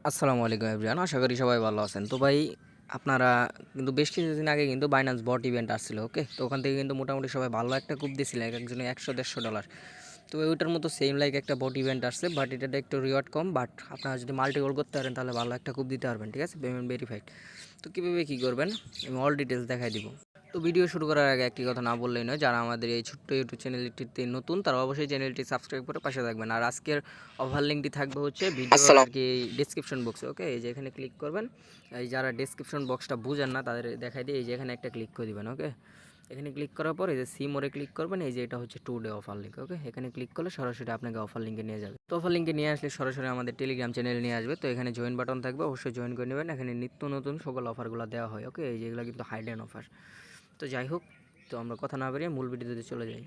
আসসালামু আলাইকুম এভরিওয়ান, আশা করি সবাই ভালো আছেন। তো ভাই, আপনারা কিন্তু বেশ কিছুদিন আগে কিন্তু বাইন্যান্স বট ইভেন্ট আসছিল, ওকে? তো ওখান থেকে কিন্তু মোটামুটি সবাই ভালো একটা কুপ দিয়েছিল, এক একজনে 100-150 ডলার। তো ওইটার মতো সেম লাইক একটা বট ইভেন্ট আসছে, বাট এটাতে একটু রিওয়ার্ড কম। বাট আপনারা যদি মাল্টি গোল করতে পারেন তাহলে ভালো একটা কুপ দিতে পারবেন, ঠিক আছে? Payment verified. তো কীভাবে কী করবেন আমি অল ডিটেলস দেখাই দিব। তো ভিডিও শুরু করার আগে একটি কথা না বললেই নয়, যারা আমাদের এই ছোট্ট ইউটিউব চ্যানেলটিতে নতুন তারা অবশ্যই চ্যানেলটি সাবস্ক্রাইব করে পাশে থাকবেন। আর আজকের অফার লিঙ্কটি থাকবে হচ্ছে ভিডিওর আর কি ডিসক্রিপশন বক্সে, ওকে? এই যে এখানে ক্লিক করবেন। এই যারা ডিসক্রিপশন বক্সটা বুঝেন না তাদের দেখাই দিয়ে এই যে এখানে একটা ক্লিক করে দিবেন, ওকে? এখানে ক্লিক করার পর এই যে সি মোরে ক্লিক করবেন। এই যে এটা হচ্ছে 2 ডে অফার লিঙ্ক, ওকে? এখানে ক্লিক করলে সরাসরি আপনাকে অফার লিঙ্কে নিয়ে যাবে। তো অফার লিঙ্কে নিয়ে আসলে সরাসরি আমাদের টেলিগ্রাম চ্যানেলে নিয়ে আসবে। তো এখানে জয়েন বাটন থাকবে, অবশ্যই জয়েন করে নেবেন। এখানে নিত্য নতুন সকল অফারগুলো দেওয়া হয়, ওকে? এই যেগুলো কিন্তু হাইডেন অফার। তো যাই হোক, তো আমরা কথা না বেরিয়ে মূল ভিডিওতে চলে যাই।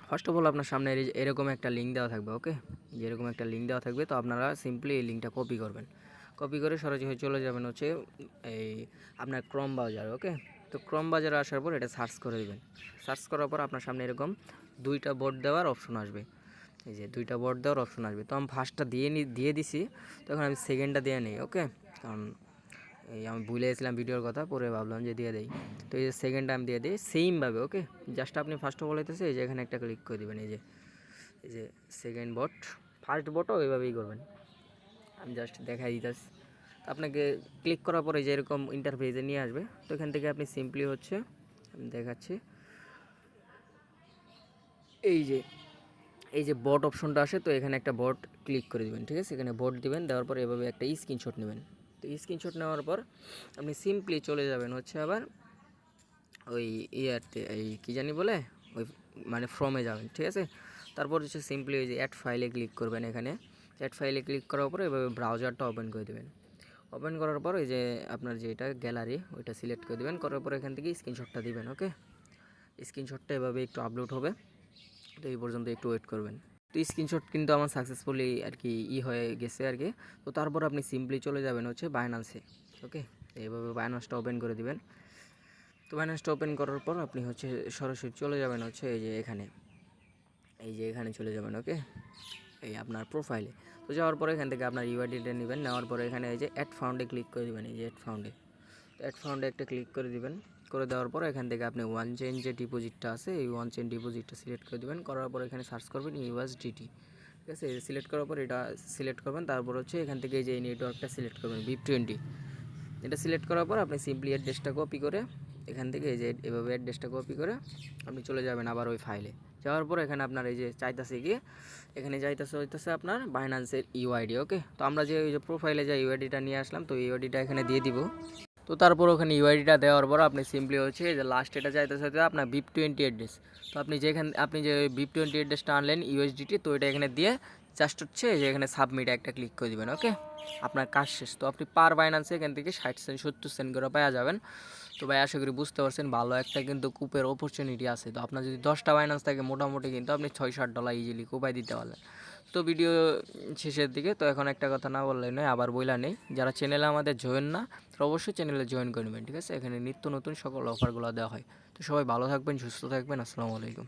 ফার্স্ট অফ অল আপনার সামনে এরকম একটা লিঙ্ক দেওয়া থাকবে, ওকে? যে এরকম একটা লিঙ্ক দেওয়া থাকবে। তো আপনারা সিম্পলি এই লিঙ্কটা কপি করবেন। কপি করে সরাসরি চলে যাবেন হচ্ছে এই আপনার ক্রোম ব্রাউজার, ওকে? তো ক্রোম ব্রাউজারে আসার পর এটা সার্চ করে দেবেন। সার্চ করার পর আপনার সামনে এরকম দুইটা বোর্ড দেওয়ার অপশন আসবে। এই যে দুইটা বোর্ড দেওয়ার অপশন আসবে। তো আমি ফার্স্টটা দিয়ে দিছি, তখন আমি সেকেন্ডটা দিয়ে নিই, ওকে? কারণ এই আমি ভুলে গেছিলাম ভিডিওর কথা, পরে ভাবলাম যে দিয়ে দেই। তো এই যে সেকেন্ড টাইম দিয়ে দিই সেমভাবে, ওকে? জাস্ট আপনি ফার্স্ট অফ অল হইতেছে এই যে এখানে একটা ক্লিক করে দেবেন। এই যে সেকেন্ড বট, ফার্স্ট বটও ওইভাবেই করবেন। আমি জাস্ট দেখাই দিতেছি। আপনাকে ক্লিক করার পরে যে এরকম ইন্টারফেসে নিয়ে আসবে। তো এখান থেকে আপনি সিম্পলি হচ্ছে আমি দেখাচ্ছি, এই যে বট অপশনটা আসে, তো এখানে একটা বট ক্লিক করে দিবেন, ঠিক আছে? এখানে বট দিবেন, দেওয়ার পর এভাবে একটা স্ক্রিনশট নেবেন। তো স্ক্রিনশট নেওয়ার পর আপনি সিম্পলি চলে যাবেন হচ্ছে আবার ওই ইয়ারতে, এই কী জানি বলে, ওই মানে ফর্মে যাবেন, ঠিক আছে? তারপর হচ্ছে সিম্পলি ওই যে অ্যাড ফাইলে ক্লিক করবেন। এখানে অ্যাড ফাইলে ক্লিক করার পরে এভাবে ব্রাউজারটা ওপেন করে দেবেন। ওপেন করার পর ওই যে আপনার যেটা গ্যালারি ওইটা সিলেক্ট করে দেবেন। করার পর এখান থেকে স্ক্রিনশটটা দিবেন, ওকে? স্ক্রিনশটটা এভাবে একটু আপলোড হবে। তো এই পর্যন্ত একটু ওয়েট করবেন। তো স্ক্রিনশট কিন্তু আমার সাকসেসফুলি আর কি হয়ে গেছে আর কি। তো তারপর আপনি সিম্পলি চলে যাবেন হচ্ছে বাইন্যান্সে, ওকে? এইভাবে বাইন্যান্সটা ওপেন করে দিবেন। তো বাইন্যান্সটা ওপেন করার পর আপনি হচ্ছে সরাসরি চলে যাবেন হচ্ছে এই যে এখানে চলে যাবেন, ওকে? এই আপনার প্রোফাইলে। তো যাওয়ার পরে এখান থেকে আপনার ইউআইডিটা নেবেন। নেওয়ার পরে এখানে এই যে অ্যাড ফাউন্ডে ক্লিক করে দেবেন। এই যে অ্যাড ফাউন্ডে একটা ক্লিক করে দিবেন। করে দেওয়ার পর এখান থেকে আপনি ওয়ান চেইন যে ডিপোজিটটা আছে এই ওয়ান চেইন ডিপোজিটটা সিলেক্ট করে দেবেন। করার পর এখানে সার্চ করবেন ইউএসডিটি, ঠিক আছে? সিলেক্ট করার পর এটা সিলেক্ট করবেন। তারপর হচ্ছে এখান থেকে এই যে এই নেটওয়ার্কটা সিলেক্ট করবেন, BIP20। এটা সিলেক্ট করার পর আপনি সিম্পলি অ্যাড্রেসটা কপি করে এখান থেকে এই যে এভাবে অ্যাড্রেসটা কপি করে আপনি চলে যাবেন আবার ওই ফাইলে। যাওয়ার পর এখানে আপনার এই যে চাইতাছে গিয়ে এখানে হইতেছে আপনার বাইন্যান্সের ইউআইডি, ওকে? তো আমরা যে ওই যে প্রোফাইলে যে ইউআইডিটা নিয়ে আসলাম, তো ইউআইডিটা এখানে দিয়ে দিব। তো তারপর ওখানে ইউআইডিটা দেওয়ার পর আপনি সিম্পলি হচ্ছে যে লাস্ট এটা চাইতেছে আপনার BIP20 অ্যাড্রেস। তো আপনি যে BIP20 অ্যাড্রেসটা আনলেন ইউএসডিটি, তো এটা এখানে দিয়ে জাস্ট হচ্ছে যে এখানে সাবমিট একটা ক্লিক করে দেবেন, ওকে? আপনার কাজ শেষ। তো আপনি পার বাইন্যান্সে এখান থেকে 60 সেন্ট 70 সেন্ট করে পাওয়া যাবেন। তো ভাই, আশা করি বুঝতে পারছেন ভালো একটা কিন্তু কুপের অপরচুনিটি আছে। তো আপনার যদি 10টা বাইন্যান্স থাকে মোটামুটি কিন্তু আপনি 6-7 ডলার ইজিলি কুপাই দিতে পারলেন। তো ভিডিও শেষের দিকে তো এখন একটা কথা না বললেই নয়, আবার বইলা নেই, যারা চ্যানেলে আমাদের জয়েন না তারা অবশ্যই চ্যানেলে জয়েন করে নেবেন, ঠিক আছে? এখানে নিত্য নতুন সকল অফারগুলো দেওয়া হয়। তো সবাই ভালো থাকবেন, সুস্থ থাকবেন। আসসালামু আলাইকুম।